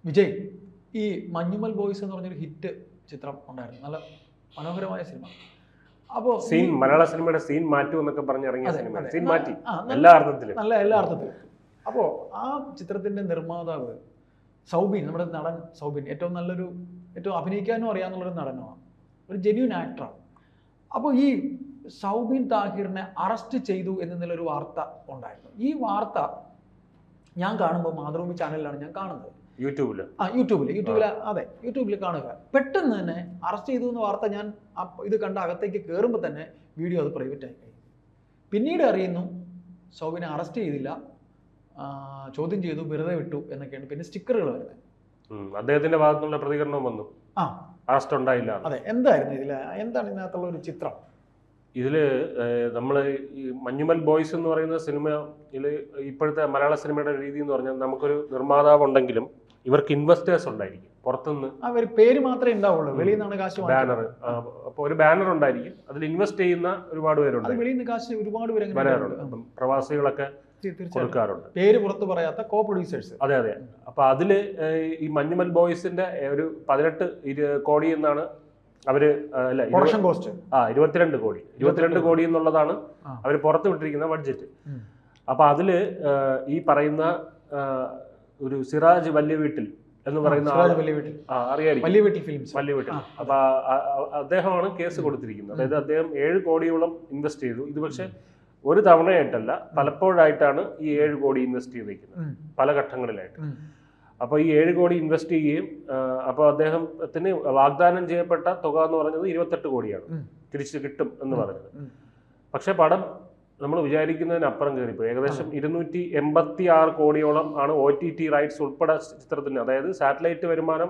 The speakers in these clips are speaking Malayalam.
വിജയ്, ഈ മഞ്ഞുമൽ ബോയ്സ് എന്ന് പറഞ്ഞൊരു ഹിറ്റ് ചിത്രം ഉണ്ടായിരുന്നു, നല്ല മനോഹരമായ സിനിമ. അപ്പോൾ സീൻ മലയാള സിനിമയുടെ സീൻ മാറ്റൂ എന്നൊക്കെ പറഞ്ഞിറങ്ങിയ സിനിമ സീൻ മാറ്റി നല്ല എല്ലാ അർത്ഥത്തിലും. എല്ലാ അർത്ഥത്തിലും. അപ്പോൾ ആ ചിത്രത്തിന്റെ നിർമ്മാതാവ് സൗബിൻ, നമ്മുടെ നടൻ സൗബിൻ, ഏറ്റവും അഭിനയിക്കാനും അറിയാവുന്നുള്ളൊരു നടനുമാണ്, ഒരു ജെന്യൂൻ ആക്ടറാണ്. അപ്പോൾ ഈ സൗബിൻ താഹിറിനെ അറസ്റ്റ് ചെയ്തു എന്നുള്ളൊരു വാർത്ത ഉണ്ടായിരുന്നു. ഈ വാർത്ത ഞാൻ കാണുമ്പോൾ മാതൃഭൂമി ചാനലിലാണ് ഞാൻ കാണുന്നത്, യൂട്യൂബിൽ അതെ, യൂട്യൂബിൽ കാണുക. പെട്ടെന്ന് തന്നെ അറസ്റ്റ് ചെയ്തു എന്ന വാർത്ത ഞാൻ ഇത് കണ്ട അകത്തേക്ക് കയറുമ്പോൾ തന്നെ വീഡിയോ അത് പ്രൈവറ്റ് ആയി കഴിഞ്ഞു. പിന്നീട് അറിയുന്നു സൗബിനെ അറസ്റ്റ് ചെയ്തില്ല, ചോദ്യം ചെയ്തു, വെറുതെ വിട്ടു എന്നൊക്കെയാണ് പിന്നെ സ്റ്റിക്കറുകൾ വരുന്നത്. അദ്ദേഹത്തിന്റെ ഭാഗത്തുനിന്നുള്ള പ്രതികരണം വന്നു, അറസ്റ്റ് ഉണ്ടായില്ല. അതെ, എന്തായിരുന്നു എന്താണ് ഇതിനകത്തുള്ള ഒരു ചിത്രം? ഇതില് നമ്മൾ ഈ മഞ്ഞുമൽ ബോയ്സ് എന്ന് പറയുന്ന സിനിമയിൽ ഇപ്പോഴത്തെ മലയാള സിനിമയുടെ രീതി എന്ന് പറഞ്ഞാൽ നമുക്കൊരു നിർമ്മാതാവ് ഉണ്ടെങ്കിലും ഇവർക്ക് ഇൻവെസ്റ്റേഴ്സ് ഉണ്ടായിരിക്കും പുറത്തുനിന്ന്. പേര് മാത്രമേ ഉണ്ടാവുള്ളൂ, വെളിയിൽ നിന്നാണ് കാശ്. ബാനർ, അപ്പോൾ ഒരു ബാനർ ഉണ്ടായിരിക്കും, അതിൽ ഇൻവെസ്റ്റ് ചെയ്യുന്ന ഒരുപാട് പേരുണ്ട്, വെളിയിൽ നിന്ന് കാശ് ഒരുപാട് വരാറുണ്ട്, പ്രവാസികളൊക്കെ കൊടുക്കാറുണ്ട്, പേര് പുറത്ത് പറയാത്ത കോ പ്രൊഡ്യൂസേഴ്സ്. അതെ. അപ്പൊ അതില് ഈ മഞ്ഞുമൽ ബോയ്സിന്റെ ഒരു 18 കോടി എന്നാണ് അവര്, അല്ല 22 കോടി എന്നുള്ളതാണ് അവര് പുറത്തു വിട്ടിരിക്കുന്ന ബഡ്ജറ്റ്. അപ്പൊ അതില് ഈ പറയുന്ന ഒരു സിറാജ് വലിയ വീട്ടിൽ എന്ന് പറയുന്ന അറിയാം, വലിയ വീട്ടിൽ. അപ്പൊ അദ്ദേഹമാണ് കേസ് കൊടുത്തിരിക്കുന്നത്. അതായത് അദ്ദേഹം 7 കോടിയോളം ഇൻവെസ്റ്റ് ചെയ്തു. ഇത് പക്ഷെ ഒരു തവണയായിട്ടല്ല, പലപ്പോഴായിട്ടാണ് ഈ 7 കോടി ഇൻവെസ്റ്റ് ചെയ്തിരിക്കുന്നത്, പല ഘട്ടങ്ങളിലായിട്ട്. അപ്പോൾ ഈ 7 കോടി ഇൻവെസ്റ്റ് ചെയ്യുകയും അപ്പോൾ അദ്ദേഹത്തിന് വാഗ്ദാനം ചെയ്യപ്പെട്ട തുക എന്ന് പറഞ്ഞത് 28 കോടിയാണ് തിരിച്ചു കിട്ടും എന്ന് പറഞ്ഞത്. പക്ഷെ പടം നമ്മൾ വിചാരിക്കുന്നതിനപ്പുറം കയറിപ്പോയി. ഏകദേശം 286 കോടിയോളം ആണ് OTT റൈറ്റ്സ് ഉൾപ്പെടെ ചിത്രത്തിന്, അതായത് സാറ്റലൈറ്റ് വരുമാനം,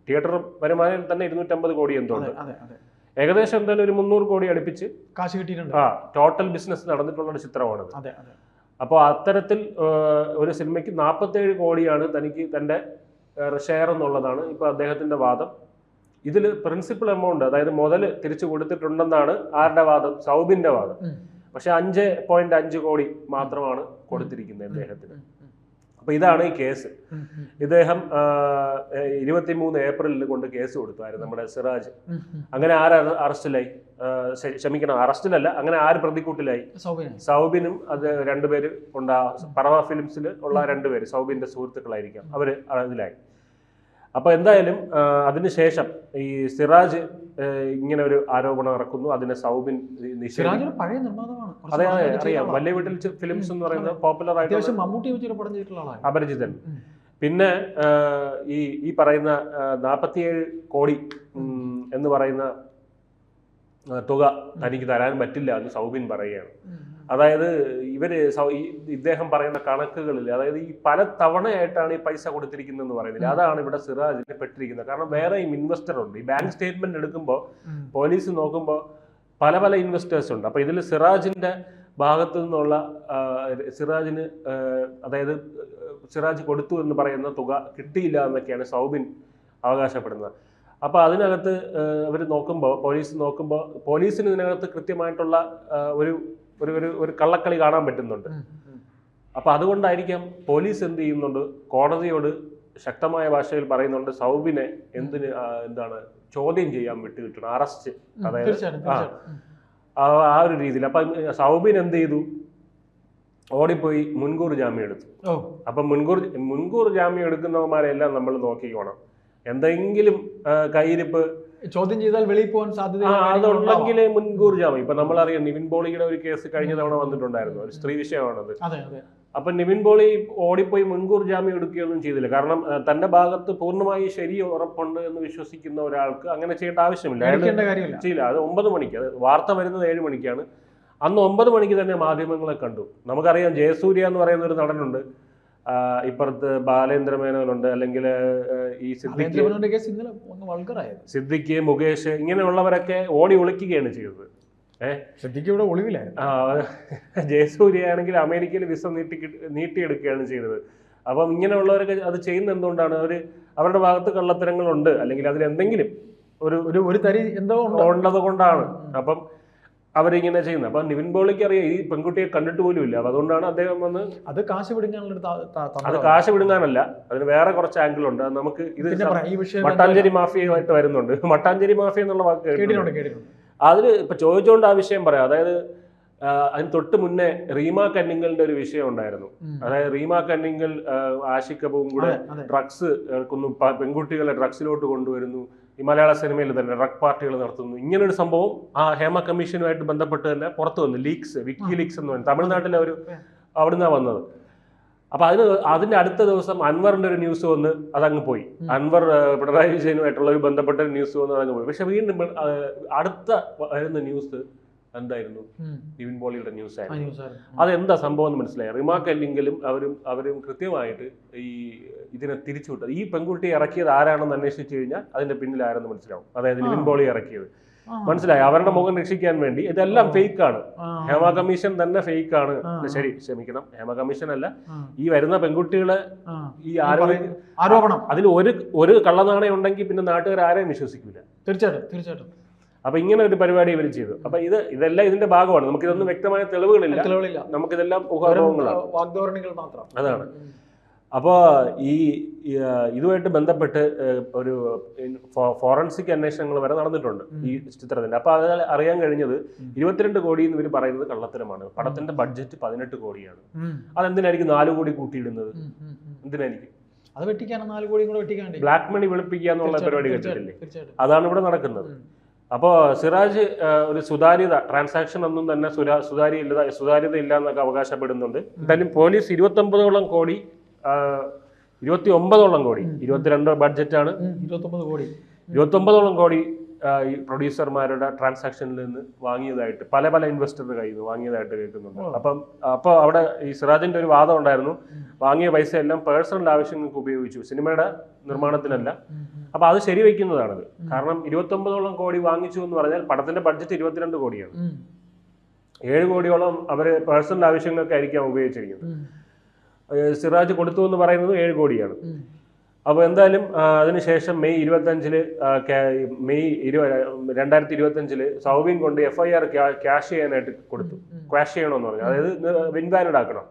തിയേറ്റർ വരുമാനം തന്നെ 250 കോടി എന്തുകൊണ്ട്, ഏകദേശം എന്തായാലും ഒരു 300 കോടി അടുപ്പിച്ച് കാശ് കിട്ടിയിട്ടുണ്ട്. ടോട്ടൽ ബിസിനസ് നടന്നിട്ടുള്ള ഒരു ചിത്രമാണത്. അപ്പോൾ അത്തരത്തിൽ ഒരു സിനിമയ്ക്ക് 47 കോടിയാണ് തനിക്ക് തൻ്റെ ഷെയർ എന്നുള്ളതാണ് ഇപ്പോൾ അദ്ദേഹത്തിൻ്റെ വാദം. ഇതിൽ പ്രിൻസിപ്പൽ എമൗണ്ട്, അതായത് മുതൽ തിരിച്ചു കൊടുത്തിട്ടുണ്ടെന്നാണ് ആരുടെ വാദം? സൗബിൻ്റെ വാദം. പക്ഷെ 5.5 കോടി മാത്രമാണ് കൊടുത്തിരിക്കുന്നത് അദ്ദേഹത്തിന്. അപ്പൊ ഇതാണ് ഈ കേസ്. ഇദ്ദേഹം 23 ഏപ്രിലിൽ കൊണ്ട് കേസ് കൊടുത്തായിരുന്നു നമ്മുടെ സിറാജ്. അങ്ങനെ ആര് അറസ്റ്റിലായി? അറസ്റ്റിലല്ല, അങ്ങനെ ആര് പ്രതിക്കൂട്ടിലായി? സൗബിനും അത് 2 പേര് പറവ ഫിലിംസിൽ ഉള്ള 2 പേര് സൗബിന്റെ സുഹൃത്തുക്കളായിരിക്കാം, അവര് അതിലായി. അപ്പൊ എന്തായാലും അതിനുശേഷം ഈ സിറാജ് ഇങ്ങനെ ഒരു ആരോപണം ഇറക്കുന്നു. അതിനെ സൗബിൻ പഴയ നിർമ്മാതാവാണ്, അതെ അറിയാം, വലിയ വീട്ടിൽ ഫിലിംസ് എന്ന് പറയുന്നത് പോപ്പുലർ ആയിട്ട് അപരിചിതൻ. പിന്നെ ഈ പറയുന്ന 47 കോടി എന്ന് പറയുന്ന തുക തനിക്ക് തരാൻ പറ്റില്ല എന്ന് സൗബിൻ പറയുകയാണ്. അതായത് ഇദ്ദേഹം പറയുന്ന കണക്കുകളിൽ, അതായത് ഈ പല തവണയായിട്ടാണ് ഈ പൈസ കൊടുത്തിരിക്കുന്നതെന്ന് പറയുന്നില്ല. അതാണ് ഇവിടെ സിറാജിനെ പെട്ടിരിക്കുന്നത്. കാരണം വേറെയും ഇൻവെസ്റ്റർ ഉണ്ട്. ഈ ബാങ്ക് സ്റ്റേറ്റ്മെന്റ് എടുക്കുമ്പോൾ പോലീസ് നോക്കുമ്പോൾ പല ഇൻവെസ്റ്റേഴ്സ് ഉണ്ട്. അപ്പൊ ഇതിൽ സിറാജിന്റെ ഭാഗത്തു നിന്നുള്ള സിറാജിന്, അതായത് സിറാജ് കൊടുത്തു എന്ന് പറയുന്ന തുക കിട്ടിയില്ല എന്നൊക്കെയാണ് സൗബിൻ അവകാശപ്പെടുന്നത്. അപ്പോൾ അതിനകത്ത് അവർ നോക്കുമ്പോൾ, പോലീസിന് ഇതിനകത്ത് കൃത്യമായിട്ടുള്ള ഒരു കള്ളക്കളി കാണാൻ പറ്റുന്നുണ്ട്. അപ്പൊ അതുകൊണ്ടായിരിക്കാം പോലീസ് എന്ത് ചെയ്യുന്നുണ്ട്, കോടതിയോട് ശക്തമായ ഭാഷയിൽ പറയുന്നുണ്ട് സൗബിനെ എന്താണ് ചോദ്യം ചെയ്യാൻ വിട്ടുകിട്ടണം, അറസ്റ്റ്, അതായത് ആ ഒരു രീതിയിൽ. അപ്പൊ സൗബിൻ എന്ത് ചെയ്തു? ഓടിപ്പോയി മുൻകൂർ ജാമ്യം എടുത്തു. അപ്പൊ മുൻകൂർ ജാമ്യം എടുക്കുന്നവന്മാരെല്ലാം നമ്മൾ നോക്കിക്കോണം. എന്തെങ്കിലും കയ്യിരിപ്പ്, ചോദ്യം ചെയ്താൽ വെളിയിൽ പോകാൻ സാധ്യത അതുണ്ടെങ്കിൽ മുൻകൂർ ജാമ്യം. ഇപ്പൊ നമ്മളറിയാം നിവിൻ പോളിയുടെ ഒരു കേസ് കഴിഞ്ഞ തവണ വന്നിട്ടുണ്ടായിരുന്നു, ഒരു സ്ത്രീ വിഷയമാണത്. അപ്പൊ നിവിൻ പോളി ഓടിപ്പോയി മുൻകൂർ ജാമ്യം എടുക്കുകയൊന്നും ചെയ്തില്ല. കാരണം തന്റെ ഭാഗത്ത് പൂർണ്ണമായി ശരി ഉറപ്പുണ്ട് എന്ന് വിശ്വസിക്കുന്ന ഒരാൾക്ക് അങ്ങനെ ചെയ്യേണ്ട ആവശ്യമില്ല, ചെയ്യില്ല. അത് 9 മണിക്ക്, അത് വാർത്ത വരുന്നത് 7 മണിക്കാണ്. അന്ന് 9 മണിക്ക് തന്നെ മാധ്യമങ്ങളെ കണ്ടു. നമുക്കറിയാം ജയസൂര്യ എന്ന് പറയുന്ന ഒരു നടനുണ്ട്, ഇപ്പുറത്ത് ബാലേന്ദ്രമേനോനുണ്ട്, അല്ലെങ്കിൽ ഈ സിദ്ദിഖ്, മുകേഷ്, ഇങ്ങനെയുള്ളവരൊക്കെ ഓടി ഒളിക്കുകയാണ് ചെയ്തത്. ജയസൂര്യ ആണെങ്കിൽ അമേരിക്കയിൽ വിസ നീട്ടിയെടുക്കുകയാണ് ചെയ്തത്. അപ്പം ഇങ്ങനെയുള്ളവരൊക്കെ അത് ചെയ്യുന്ന എന്തുകൊണ്ടാണ്? അവരുടെ ഭാഗത്ത് കള്ളത്തരങ്ങളുണ്ട്, അല്ലെങ്കിൽ അതിലെന്തെങ്കിലും ഒരു തരി എന്തോ ഉള്ളത് കൊണ്ടാണ്. അപ്പം അവരിങ്ങനെ ചെയ്യുന്നത്. അപ്പൊ നിവിൻ പോളിക്ക് അറിയാം ഈ പെൺകുട്ടിയെ കണ്ടിട്ട് പോലും ഇല്ല. അപ്പൊ അതുകൊണ്ടാണ് അദ്ദേഹം വന്ന് അത് കാശ് അത് കാശ് വിടുങ്ങാനല്ല, അതിന് വേറെ കുറച്ച് ആംഗിൾ ഉണ്ട്. അത് നമുക്ക് ഇത് മട്ടാഞ്ചേരി മാഫിയയുമായിട്ട് വരുന്നുണ്ട്. മട്ടാഞ്ചേരി മാഫിയ എന്നുള്ള വാക്ക് കേട്ടിട്ടുണ്ട്. അതില് ഇപ്പൊ ചോദിച്ചുകൊണ്ട് ആ വിഷയം പറയാം. അതായത് അതിന് തൊട്ട് മുന്നേ റീമ കന്നിങ്കലിന്റെ ഒരു വിഷയം ഉണ്ടായിരുന്നു. അതായത് റീമ കന്നിങ്കൽ ആഷിഖ് കപൂറും കൂടെ ഡ്രഗ്സ് പെൺകുട്ടികളെ ഡ്രഗ്സിലോട്ട് കൊണ്ടുവരുന്നു, ഈ മലയാള സിനിമയിൽ തന്നെ ഡ്രഗ് പാർട്ടികൾ നടത്തുന്നു. ഇങ്ങനൊരു സംഭവം ആ ഹേമ കമ്മീഷനുമായിട്ട് ബന്ധപ്പെട്ട് തന്നെ പുറത്തു വന്നു. ലീക്സ്, വിക്കി ലീക്സ് എന്ന് പറയുന്നത് തമിഴ്നാട്ടിലെ ഒരു അവിടുന്നാണ് വന്നത്. അപ്പൊ അതിന്റെ അടുത്ത ദിവസം അൻവറിന്റെ ഒരു ന്യൂസ് വന്ന് അതങ്ങ് പോയി. അൻവർ പിണറായി വിജയനുമായിട്ടുള്ള ഒരു ബന്ധപ്പെട്ട ഒരു ന്യൂസ് വന്ന് അതങ്ങ് പോയി. പക്ഷെ വീണ്ടും അടുത്ത വരുന്ന ന്യൂസ് എന്തായിരുന്നു? നിവിൻ പോളിയുടെ ന്യൂസ് ആയിരുന്നു. അതെന്താ സംഭവം എന്ന് മനസ്സിലായി. റിമ കല്ലിങ്കലും അവരും കൃത്യമായിട്ട് ഈ ഇതിനെ തിരിച്ചുവിട്ടത്. ഈ പെൺകുട്ടിയെ ഇറക്കിയത് ആരാണെന്ന് അന്വേഷിച്ചു കഴിഞ്ഞാൽ അതിന്റെ പിന്നിൽ ആരെന്ന് മനസ്സിലാവും. അതായത് നിവിൻ പോളി ഇറക്കിയത് മനസ്സിലായി. അവരുടെ മുഖം രക്ഷിക്കാൻ വേണ്ടി. ഇതെല്ലാം ഫേക്ക് ആണ്. ഹേമ കമ്മീഷൻ തന്നെ ഫേക്ക് ആണ്. ശരി, ക്ഷമിക്കണം, ഹേമ കമ്മീഷൻ അല്ല, ഈ വരുന്ന പെൺകുട്ടികളെ ഈ ആരോപണം അതിൽ ഒരു കള്ളനാണയം ഉണ്ടെങ്കിൽ പിന്നെ നാട്ടുകാർ ആരെയും വിശ്വസിക്കില്ല. തീർച്ചയായിട്ടും. അപ്പൊ ഇങ്ങനെ ഒരു പരിപാടി ഇവർ ചെയ്തു. അപ്പൊ ഇതെല്ലാം ഇതിന്റെ ഭാഗമാണ്. നമുക്കിതൊന്നും വ്യക്തമായ തെളിവുകളില്ല. നമുക്കിതെല്ലാം വാഗ്ദോരണികൾ മാത്രം. അതാണ്. അപ്പോൾ ഇതുമായിട്ട് ബന്ധപ്പെട്ട് ഒരു ഫോറൻസിക് അന്വേഷണങ്ങൾ വരെ നടന്നിട്ടുണ്ട് ഈ ചിത്രത്തിന്റെ. അപ്പൊ അത് അറിയാൻ കഴിഞ്ഞത് 22 കോടി എന്ന് ഇവർ പറയുന്നത് കള്ളത്തരമാണ്. പടത്തിന്റെ ബഡ്ജറ്റ് 18 കോടിയാണ്. അതെന്തിനായിരിക്കും 4 കോടി കൂട്ടിയിടുന്നത്? എന്തിനായിരിക്കും? അത് വെട്ടിക്കാണ് 4 കോടി കൂടെ വെട്ടിക്കാണ്ട് ബ്ലാക്ക് മണി വെളുപ്പിക്കുക എന്നുള്ള പരിപാടി കേട്ടിട്ടില്ലേ? അതാണ് ഇവിടെ നടക്കുന്നത്. അപ്പോൾ സിറാജ് ഒരു സുതാര്യത, ട്രാൻസാക്ഷൻ ഒന്നും തന്നെ സുതാര്യത ഇല്ല എന്നൊക്കെ അവകാശപ്പെടുന്നുണ്ട്. എന്തായാലും പോലീസ് 29ഓളം കോടി 29ഓളം കോടി 22 ബഡ്ജറ്റാണ് 29ഓളം കോടി ഈ പ്രൊഡ്യൂസർമാരുടെ ട്രാൻസാക്ഷനിൽ നിന്ന് വാങ്ങിയതായിട്ട് പല ഇൻവെസ്റ്ററുടെ കയ്യിൽ നിന്ന് വാങ്ങിയതായിട്ട് കേൾക്കുന്നുണ്ട്. അപ്പോൾ അവിടെ ഈ സിറാജിന്റെ ഒരു വാദം ഉണ്ടായിരുന്നു, വാങ്ങിയ പൈസ എല്ലാം പേഴ്സണൽ ആവശ്യങ്ങൾക്ക് ഉപയോഗിച്ചു, സിനിമയുടെ നിർമ്മാണത്തിനല്ല. അപ്പൊ അത് ശരിവെക്കുന്നതാണത്. കാരണം 29ഓളം കോടി വാങ്ങിച്ചു എന്ന് പറഞ്ഞാൽ പടത്തിന്റെ ബഡ്ജറ്റ് 22 കോടിയാണ്. 7 കോടിയോളം അവര് പേഴ്സണൽ ആവശ്യങ്ങൾക്കായിരിക്കാം ഉപയോഗിച്ചിരിക്കുന്നത്. സിറാജ് കൊടുത്തു എന്ന് പറയുന്നത് 7 കോടിയാണ്. അപ്പോൾ എന്തായാലും അതിനുശേഷം മെയ് 2025 സൗബിൻ കൊണ്ട് FIR ക്യാഷ് ചെയ്യാനായിട്ട് കൊടുത്തു. ക്വാഷ് ചെയ്യണമെന്ന് പറഞ്ഞു. അതായത് ഇൻവാലിഡ് ആക്കണം,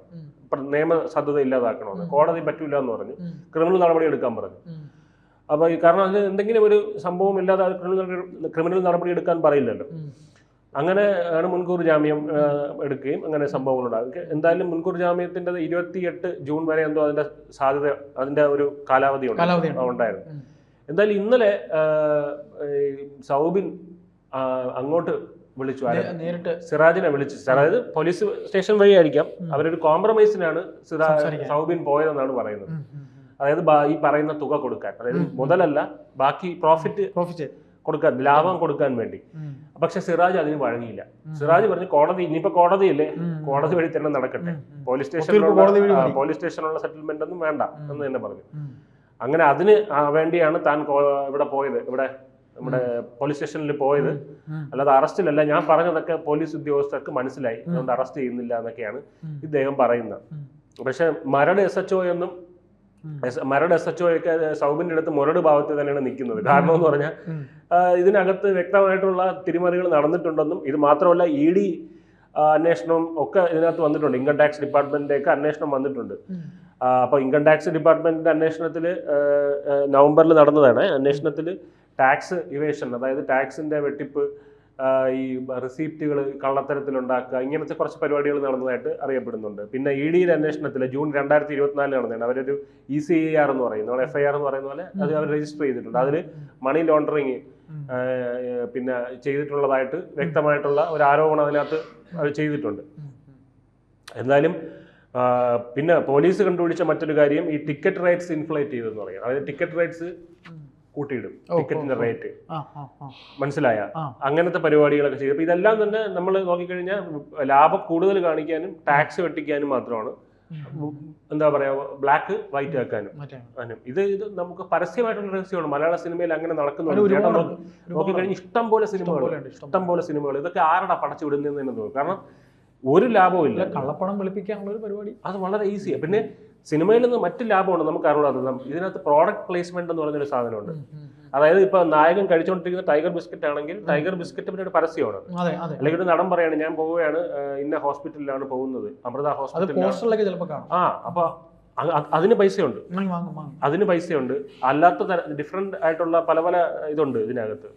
നിയമസാധുത ഇല്ലാതാക്കണമെന്ന്. കോടതി പറ്റൂല എന്ന് പറഞ്ഞു. ക്രിമിനൽ നടപടി എടുക്കാൻ പറഞ്ഞു. അപ്പോൾ കാരണം അത് എന്തെങ്കിലും ഒരു സംഭവം ഇല്ലാതെ ക്രിമിനൽ നടപടി എടുക്കാൻ പറയില്ലല്ലോ. അങ്ങനെ ആണ് മുൻകൂർ ജാമ്യം എടുക്കുകയും അങ്ങനെ സംഭവങ്ങളുണ്ടാകും. എന്തായാലും മുൻകൂർ ജാമ്യത്തിന്റെ 28 ജൂൺ വരെ എന്തോ അതിന്റെ ഒരു കാലാവധി ഉണ്ടായിരുന്നു. എന്തായാലും ഇന്നലെ സൗബിൻ അങ്ങോട്ട് വിളിച്ചു, നേരിട്ട് സിറാജിനെ വിളിച്ചു. അതായത് പോലീസ് സ്റ്റേഷൻ വഴിയായിരിക്കാം. അവരൊരു കോംപ്രമൈസിനാണ് സൗബിൻ പോയതെന്നാണ് പറയുന്നത്. അതായത് ഈ പറയുന്ന തുക കൊടുക്കാൻ, അതായത് മുതലല്ല, ബാക്കി പ്രോഫിറ്റ് കൊടുക്കാൻ, ലാഭം കൊടുക്കാൻ വേണ്ടി. പക്ഷെ സിറാജ് അതിന് വഴങ്ങിയില്ല. സിറാജ് പറഞ്ഞു, കോടതി ഇനിയിപ്പോ കോടതിയില്ലേ, കോടതി വഴി തന്നെ നടക്കട്ടെ, പോലീസ് സ്റ്റേഷനിലുള്ള സെറ്റിൽമെന്റ് ഒന്നും വേണ്ട എന്ന് തന്നെ പറഞ്ഞു. അങ്ങനെ അതിന് വേണ്ടിയാണ് താൻ ഇവിടെ പോയത്, നമ്മുടെ പോലീസ് സ്റ്റേഷനിൽ പോയത്. അല്ലാതെ അറസ്റ്റിലല്ല. ഞാൻ പറഞ്ഞതൊക്കെ പോലീസ് ഉദ്യോഗസ്ഥർക്ക് മനസ്സിലായി, അതുകൊണ്ട് അറസ്റ്റ് ചെയ്യുന്നില്ല എന്നൊക്കെയാണ് ഇദ്ദേഹം പറയുന്നത്. പക്ഷെ മരട് SHO എന്നും മരട് SHO ഒക്കെ സൗബിന്റെ അടുത്ത് മുരട് ഭാവത്തിൽ തന്നെയാണ് നിൽക്കുന്നത്. കാരണം എന്ന് പറഞ്ഞാൽ ഇതിനകത്ത് വ്യക്തമായിട്ടുള്ള തിരിമറികൾ നടന്നിട്ടുണ്ടെന്നും, ഇത് മാത്രമല്ല ED അന്വേഷണവും ഒക്കെ ഇതിനകത്ത് വന്നിട്ടുണ്ട്. ഇൻകം ടാക്സ് ഡിപ്പാർട്ട്മെന്റിന്റെ ഒക്കെ അന്വേഷണം വന്നിട്ടുണ്ട്. അപ്പോൾ ഇൻകം ടാക്സ് ഡിപ്പാർട്ട്മെന്റിന്റെ അന്വേഷണത്തിൽ നവംബറിൽ നടന്നതാണ്. അന്വേഷണത്തിൽ ടാക്സ് ഇവേഷൻ, അതായത് ടാക്സിന്റെ വെട്ടിപ്പ്, ഈ റിസീപ്റ്റുകൾ കള്ളത്തരത്തിലുണ്ടാക്കുക, ഇങ്ങനത്തെ കുറച്ച് പരിപാടികൾ നടന്നതായിട്ട് അറിയപ്പെടുന്നുണ്ട്. പിന്നെ EDയുടെ അന്വേഷണത്തിൽ ജൂൺ 2024 നടന്നതാണ്. അവരൊരു ECIR എന്ന് പറയുന്നത്, FIR എന്ന് പറയുന്ന പോലെ അത് അവർ രജിസ്റ്റർ ചെയ്തിട്ടുണ്ട്. അതിൽ മണി ലോണ്ടറിങ് പിന്നെ ചെയ്തിട്ടുള്ളതായിട്ട് വ്യക്തമായിട്ടുള്ള ഒരു ആരോപണം അതിനകത്ത് അവർ ചെയ്തിട്ടുണ്ട്. എന്തായാലും പിന്നെ പോലീസ് കണ്ടുപിടിച്ച മറ്റൊരു കാര്യം ഈ ടിക്കറ്റ് റേറ്റ്സ് ഇൻഫ്ലേറ്റ് ചെയ്തെന്ന് പറയും. അതായത് ടിക്കറ്റ് റേറ്റ്സ് കൂട്ടിയിടും, ടിക്കറ്റിന്റെ റേറ്റ്, മനസ്സിലായ അങ്ങനത്തെ പരിപാടികളൊക്കെ ചെയ്തു. അപ്പൊ ഇതെല്ലാം തന്നെ നമ്മൾ നോക്കിക്കഴിഞ്ഞാൽ ലാഭം കൂടുതൽ കാണിക്കാനും ടാക്സ് വെട്ടിക്കാനും മാത്രമാണ്. എന്താ പറയാ, ബ്ലാക്ക് വൈറ്റ് ആക്കാനും. ഇത് നമുക്ക് പരസ്യമായിട്ടുള്ള രഹസ്യമാണ്. മലയാള സിനിമയിൽ അങ്ങനെ നടക്കുന്നുണ്ട്. നോക്കിക്കഴിഞ്ഞാൽ ഇഷ്ടം പോലെ സിനിമകൾ ഇതൊക്കെ ആരുടെ പടച്ചു വിടുന്നതെന്ന് തന്നെ തോന്നും. കാരണം ഒരു ലാഭവും ഇല്ല, കള്ളപ്പണം വെളുപ്പിക്കാനുള്ള ഒരു പരിപാടി. അത് വളരെ ഈസിയാണ്. പിന്നെ സിനിമയിൽ നിന്ന് മറ്റ് ലാഭമുണ്ട് നമുക്ക് അറിയാതെ. ഇതിനകത്ത് പ്രോഡക്റ്റ് പ്ലേസ്മെന്റ് എന്ന് പറഞ്ഞൊരു സാധനമുണ്ട്. അതായത് ഇപ്പൊ നായകൻ കഴിച്ചുകൊണ്ടിരിക്കുന്ന ടൈഗർ ബിസ്ക്കറ്റ് ആണെങ്കിൽ ടൈഗർ ബിസ്ക്കറ്റ് പിന്നെ ഒരു പരസ്യമാണ്. അല്ലെങ്കിൽ ഒരു നടൻ പറയാണ് ഞാൻ പോവുകയാണ് ഇന്ന ഹോസ്പിറ്റലിലാണ് പോകുന്നത്, അമൃത ഹോസ്പിറ്റലിൽ. അപ്പൊ അതിന് പൈസയുണ്ട്, അല്ലാത്ത ഡിഫറെന്റ് ആയിട്ടുള്ള പല പല ഇതുണ്ട് ഇതിനകത്ത്,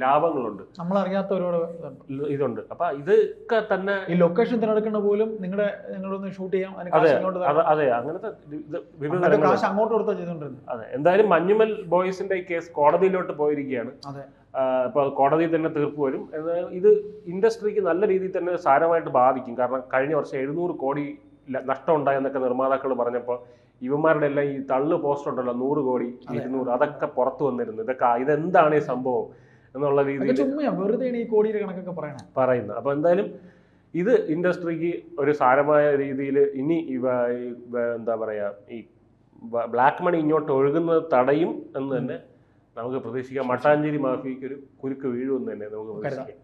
ലാഭങ്ങളുണ്ട്, നമ്മളറിയാത്ത ഒരുപാട് ഇതുണ്ട്. അപ്പൊ ഇതൊക്കെ തന്നെ ഈ ലൊക്കേഷൻ തിരഞ്ഞെടുക്കുന്ന പോലും നിങ്ങളൊന്ന് ഷൂട്ട് ചെയ്യാം. അതെ, അങ്ങനത്തെ അതെ. എന്തായാലും മഞ്ഞുമൽ ബോയ്സിന്റെ കേസ് കോടതിയിലോട്ട് പോയിരിക്കുകയാണ്. ഇപ്പൊ കോടതിയിൽ തന്നെ തീർപ്പ് വരും. ഇത് ഇൻഡസ്ട്രിക്ക് നല്ല രീതിയിൽ തന്നെ സാരമായിട്ട് ബാധിക്കും. കാരണം കഴിഞ്ഞ വർഷം 700 കോടി നഷ്ടം ഉണ്ടായെന്നൊക്കെ നിർമ്മാതാക്കൾ പറഞ്ഞപ്പോൾ ഇവന്മാരുടെ എല്ലാം ഈ തള്ളു പോസ്റ്റർ ഉണ്ടല്ലോ 100 കോടി 200 അതൊക്കെ പുറത്തു വന്നിരുന്നു. ഇതെന്താണ് ഈ സംഭവം എന്നുള്ള രീതിയിൽ പറയുന്നത്. അപ്പൊ എന്തായാലും ഇത് ഇൻഡസ്ട്രിക്ക് ഒരു സാരമായ രീതിയിൽ ഇനി എന്താ പറയാ ഈ ബ്ലാക്ക് മണി ഇങ്ങോട്ട് ഒഴുകുന്നത് തടയും എന്ന് തന്നെ നമുക്ക് പ്രതീക്ഷിക്കാം. മട്ടാഞ്ചേരി മാഫിയക്ക് ഒരു കുരുക്ക് വീഴുമെന്ന് തന്നെ നമുക്ക് പ്രതീക്ഷിക്കാം.